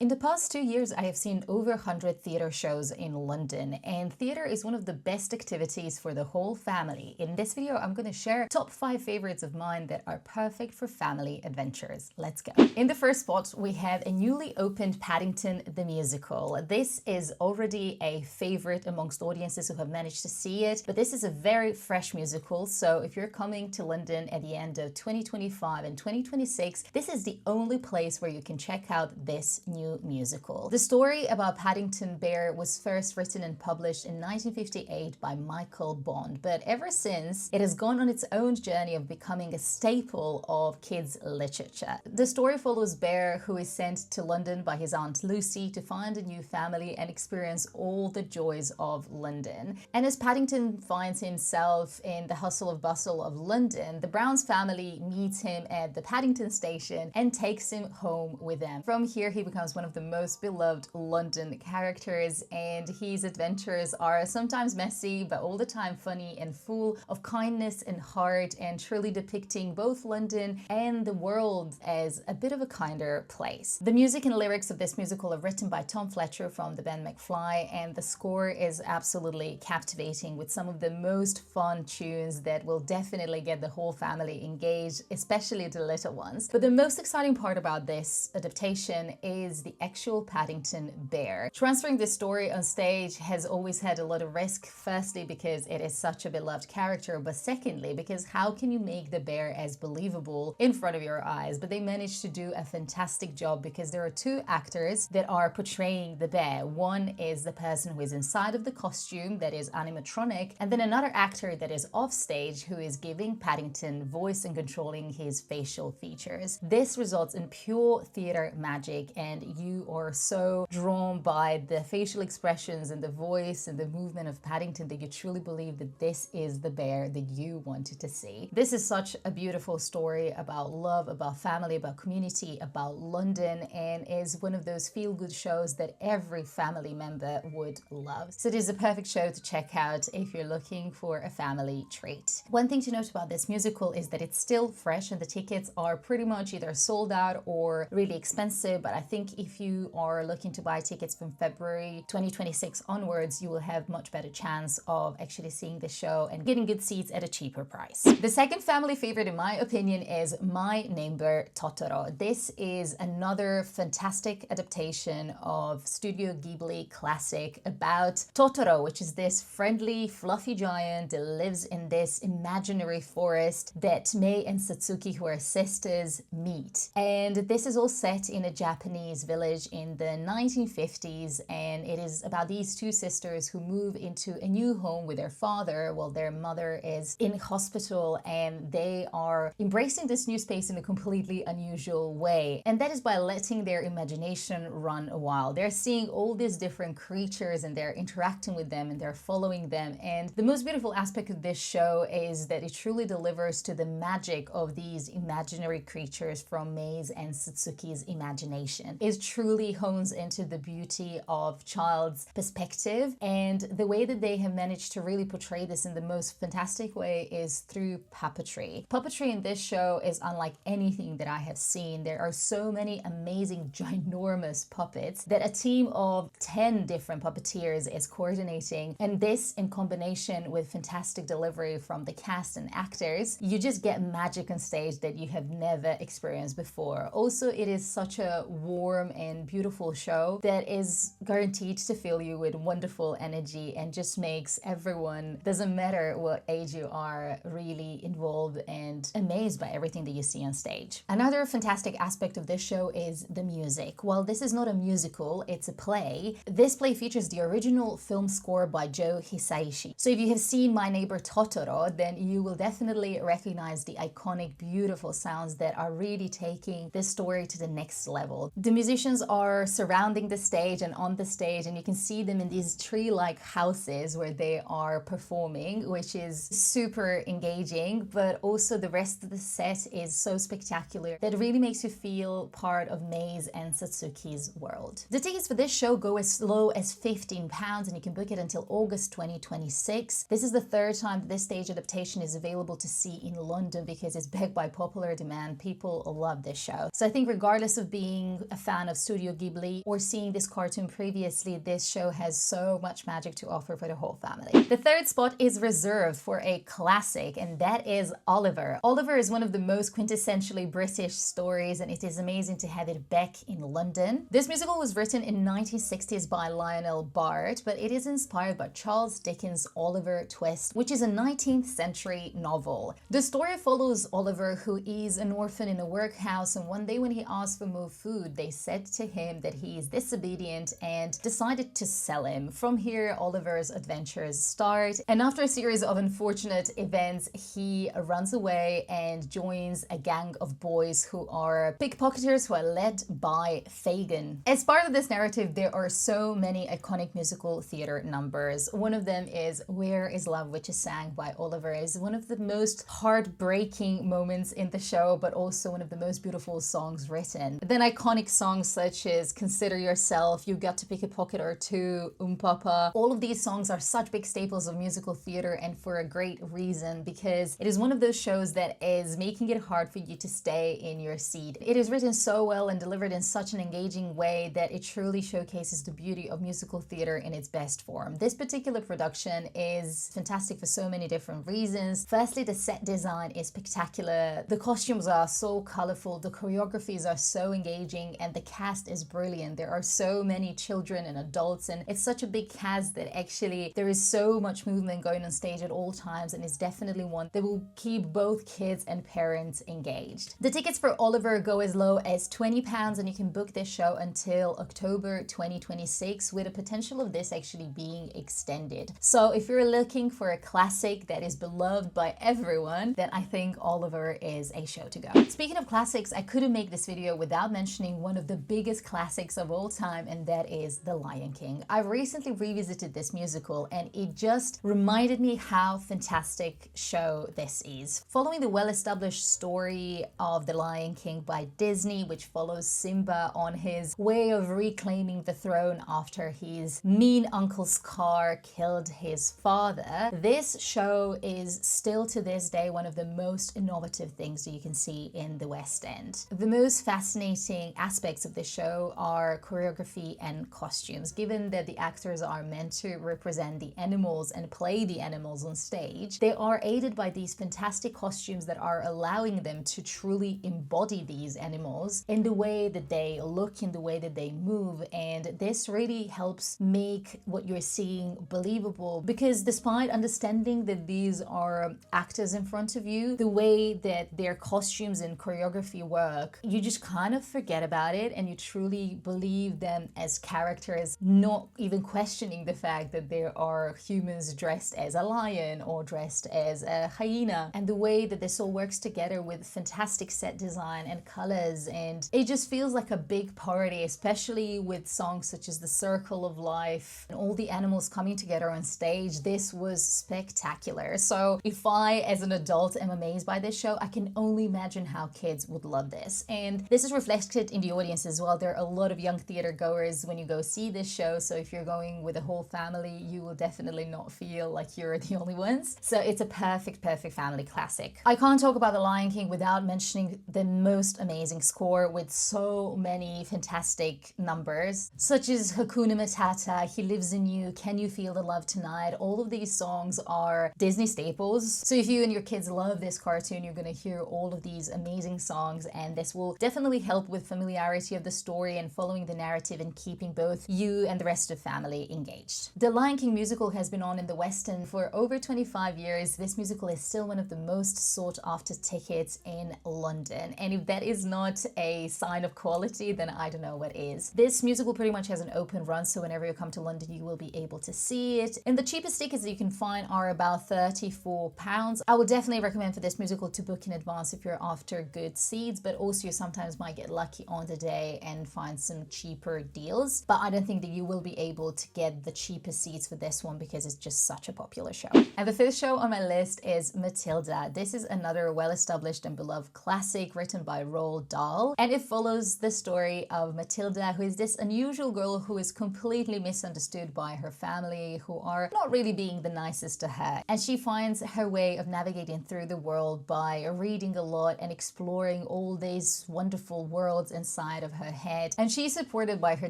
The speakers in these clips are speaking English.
In the past 2 years, I have seen over 100 theatre shows in London, and theatre is one of the best activities for the whole family. In this video, I'm going to share top 5 favorites of mine that are perfect for family adventures. Let's go. In the first spot, we have a newly opened Paddington the Musical. This is already a favorite amongst audiences who have managed to see it, but this is a very fresh musical, so if you're coming to London at the end of 2025 and 2026, this is the only place where you can check out this new musical. The story about Paddington Bear was first written and published in 1958 by Michael Bond, but ever since it has gone on its own journey of becoming a staple of kids' literature. The story follows Bear, who is sent to London by his Aunt Lucy to find a new family and experience all the joys of London. And as Paddington finds himself in the hustle and bustle of London, the Browns family meets him at the Paddington station and takes him home with them. From here, he becomes one of the most beloved London characters, and his adventures are sometimes messy but all the time funny and full of kindness and heart, and truly depicting both London and the world as a bit of a kinder place. The music and lyrics of this musical are written by Tom Fletcher from the band McFly, and the score is absolutely captivating with some of the most fun tunes that will definitely get the whole family engaged, especially the little ones. But the most exciting part about this adaptation is the actual Paddington Bear. Transferring this story on stage has always had a lot of risk, firstly because it is such a beloved character, but secondly because how can you make the bear as believable in front of your eyes? But they managed to do a fantastic job because there are two actors that are portraying the bear. One is the person who is inside of the costume, that is animatronic, and then another actor that is off stage who is giving Paddington voice and controlling his facial features. This results in pure theater magic, and you are so drawn by the facial expressions and the voice and the movement of Paddington that you truly believe that this is the bear that you wanted to see. This is such a beautiful story about love, about family, about community, about London, and is one of those feel-good shows that every family member would love. So it is a perfect show to check out if you're looking for a family treat. One thing to note about this musical is that it's still fresh and the tickets are pretty much either sold out or really expensive, but I think if you are looking to buy tickets from February 2026 onwards, you will have much better chance of actually seeing the show and getting good seats at a cheaper price. The second family favorite in my opinion is My Neighbor Totoro. This is another fantastic adaptation of Studio Ghibli classic about Totoro, which is this friendly, fluffy giant that lives in this imaginary forest that Mei and Satsuki, who are sisters, meet. And this is all set in a Japanese village in the 1950s, and it is about these two sisters who move into a new home with their father while their mother is in hospital, and they are embracing this new space in a completely unusual way, and that is by letting their imagination run wild. They're seeing all these different creatures and they're interacting with them and they're following them, and the most beautiful aspect of this show is that it truly delivers to the magic of these imaginary creatures from Mei's and Satsuki's imagination. It truly hones into the beauty of child's perspective, and the way that they have managed to really portray this in the most fantastic way is through puppetry. Puppetry in this show is unlike anything that I have seen. There are so many amazing, ginormous puppets that a team of 10 different puppeteers is coordinating, and this in combination with fantastic delivery from the cast and actors, you just get magic on stage that you have never experienced before. Also, it is such a warm and beautiful show that is guaranteed to fill you with wonderful energy and just makes everyone, doesn't matter what age you are, really involved and amazed by everything that you see on stage. Another fantastic aspect of this show is the music. While this is not a musical, it's a play, this play features the original film score by Joe Hisaishi. So if you have seen My Neighbor Totoro, then you will definitely recognize the iconic, beautiful sounds that are really taking this story to the next level. The musicians are surrounding the stage and on the stage, and you can see them in these tree-like houses where they are performing, which is super engaging, but also the rest of the set is so spectacular that it really makes you feel part of Mei's and Satsuki's world. The tickets for this show go as low as £15 and you can book it until August 2026. This is the third time that this stage adaptation is available to see in London because it's backed by popular demand. People love this show. So I think regardless of being a fan of Studio Ghibli or seeing this cartoon previously, this show has so much magic to offer for the whole family. The third spot is reserved for a classic, and that is Oliver. Oliver is one of the most quintessentially British stories, and it is amazing to have it back in London. This musical was written in 1960s by Lionel Bart, but it is inspired by Charles Dickens' Oliver Twist, which is a 19th century novel. The story follows Oliver, who is an orphan in a workhouse, and one day when he asked for more food, they said to him that he is disobedient and decided to sell him. From here, Oliver's adventures start, and after a series of unfortunate events, he runs away and joins a gang of boys who are pickpocketers who are led by Fagin. As part of this narrative, there are so many iconic musical theater numbers. One of them is Where is Love, which is sang by Oliver. It's one of the most heartbreaking moments in the show, but also one of the most beautiful songs written. Then iconic songs such as Consider Yourself, You Got to Pick a Pocket or Two, Papa. All of these songs are such big staples of musical theater, and for a great reason, because it is one of those shows that is making it hard for you to stay in your seat. It is written so well and delivered in such an engaging way that it truly showcases the beauty of musical theater in its best form. This particular production is fantastic for so many different reasons. Firstly, the set design is spectacular. The costumes are so colorful, the choreographies are so engaging, and the cast is brilliant. There are so many children and adults, and it's such a big cast that actually there is so much movement going on stage at all times, and it's definitely one that will keep both kids and parents engaged. The tickets for Oliver go as low as £20, and you can book this show until October 2026, with a potential of this actually being extended. So if you're looking for a classic that is beloved by everyone, then I think Oliver is a show to go. Speaking of classics, I couldn't make this video without mentioning one of the biggest classics of all time, and that is The Lion King. I recently revisited this musical, and it just reminded me how fantastic show this is. Following the well-established story of The Lion King by Disney, which follows Simba on his way of reclaiming the throne after his mean Uncle Scar killed his father, this show is still to this day one of the most innovative things that you can see in the West End. The most fascinating aspects of this show are choreography and costumes. Given that the actors are meant to represent the animals and play the animals on stage, they are aided by these fantastic costumes that are allowing them to truly embody these animals in the way that they look, in the way that they move, and this really helps make what you're seeing believable, because despite understanding that these are actors in front of you, the way that their costumes and choreography work, you just kind of forget about it and you truly believe them as characters, not even questioning the fact that there are humans dressed as a lion or dressed as a hyena, and the way that this all works together with fantastic set design and colors, and it just feels like a big party, especially with songs such as The Circle of Life and all the animals coming together on stage. This was spectacular. So if I, as an adult, am amazed by this show, I can only imagine how kids would love this. And this is reflected in the audience as well. There are a lot of young theater goers when you go see this show, so if you're going with a whole family, you will definitely not feel like you're the only ones. So it's a perfect family classic. I can't talk about The Lion King without mentioning the most amazing score with so many fantastic numbers, such as Hakuna Matata, He Lives in You, Can You Feel the Love Tonight. All of these songs are Disney staples. So if you and your kids love this cartoon, you're going to hear all of these amazing songs, and this will definitely help with familiarity of the story and following the narrative and keeping both you and the rest of the family engaged. The Lion King musical has been on in the West End for over 25 years. This musical is still one of the most sought after tickets in London, and if that is not a sign of quality, then I don't know what is. This musical pretty much has an open run, so whenever you come to London, you will be able to see it. And the cheapest tickets that you can find are about £34. I would definitely recommend for this musical to book in advance if you're after good seats, but also you sometimes might get lucky on the day and find some cheaper deals. But I don't think that you will be able to get the cheapest seats for this one because it's just such a popular show. And the fifth show on my list is Matilda. This is another well-established and beloved classic written by Roald Dahl, and it follows the story of Matilda, who is this unusual girl who is completely misunderstood by her family, who are not really being the nicest to her. And she finds her way of navigating through the world by reading a lot and exploring all these wonderful worlds inside of her head. And she's supported by her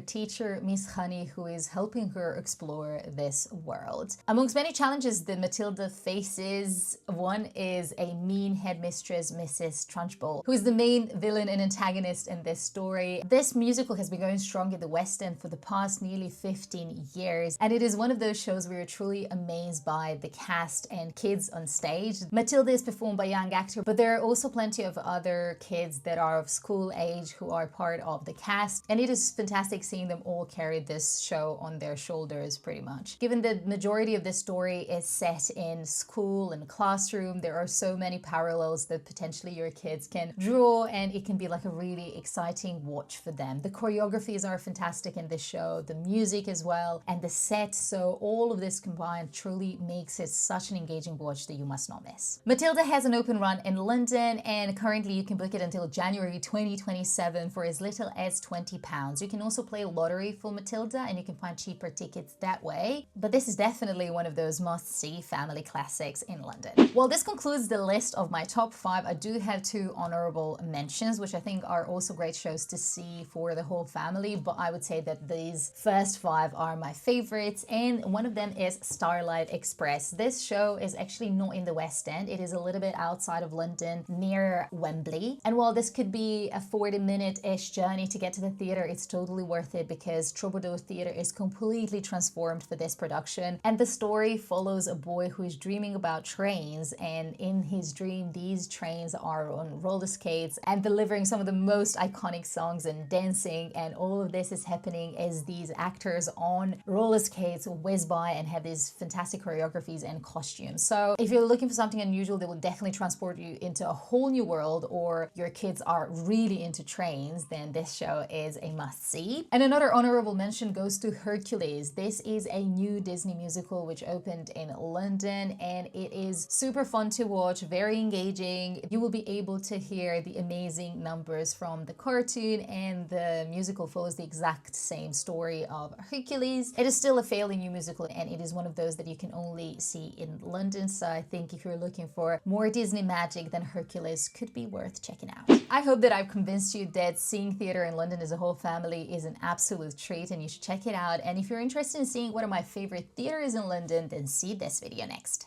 teacher, Miss Honey, who is helping her explore this world. Amongst many challenges that Matilda faces, one is a mean headmistress, Mrs. Trunchbull, who is the main villain and antagonist in this story. This musical has been going strong in the West End for the past nearly 15 years, and it is one of those shows where you're truly amazed by the cast and kids on stage. Matilda is performed by a young actor, but there are also plenty of other kids that are of school age who are part of the cast, and it is fantastic seeing them all carry this show on their shoulders pretty much. Given the majority of this story is set in school and classroom, there are so many parallels that potentially your kids can draw, and it can be like a really exciting watch for them. The choreographies are fantastic in this show, the music as well, and the set, so all of this combined truly makes it such an engaging watch that you must not miss. Matilda has an open run in London, and currently you can book it until January 2027 for as little as £20. You can also play lottery for Matilda, and you can find cheaper tickets that way, but this is definitely one of those must-see family classics in London. Well, this concludes the list of my top 5. I do have 2 honorable mentions, which I think are also great shows to see for the whole family, but I would say that these first 5 are my favorites, and one of them is Starlight Express. This show is actually not in the West End. It is a little bit outside of London near Wembley, and while this could be a 40-minute-ish journey to get to the theatre, it's totally worth it because Troubadour Theatre is completely transformed for this production, and the story follows a boy who is dreaming about trains, and in his dream these trains are on roller skates and delivering some of the most iconic songs and dancing, and all of this is happening as these actors on roller skates whiz by and have these fantastic choreographies and costumes. So if you're looking for something unusual that will definitely transport you into a whole new world, or your kids are really into trains, then this show is a must-see. And another honorable mention goes to Hercules. This is a new Disney musical which opened in London, and it is super fun to watch, very engaging. You will be able to hear the amazing numbers from the cartoon, and the musical follows the exact same story of Hercules. It is still a fairly new musical, and it is one of those that you can only see in London, so I think if you're looking for more Disney magic, then Hercules could be worth checking out. I hope that I've convinced you that seeing theatre in London as a whole family is an absolute treat, and you should check it out. And if you're interested in seeing what are my favorite theatres in London, then see this video next.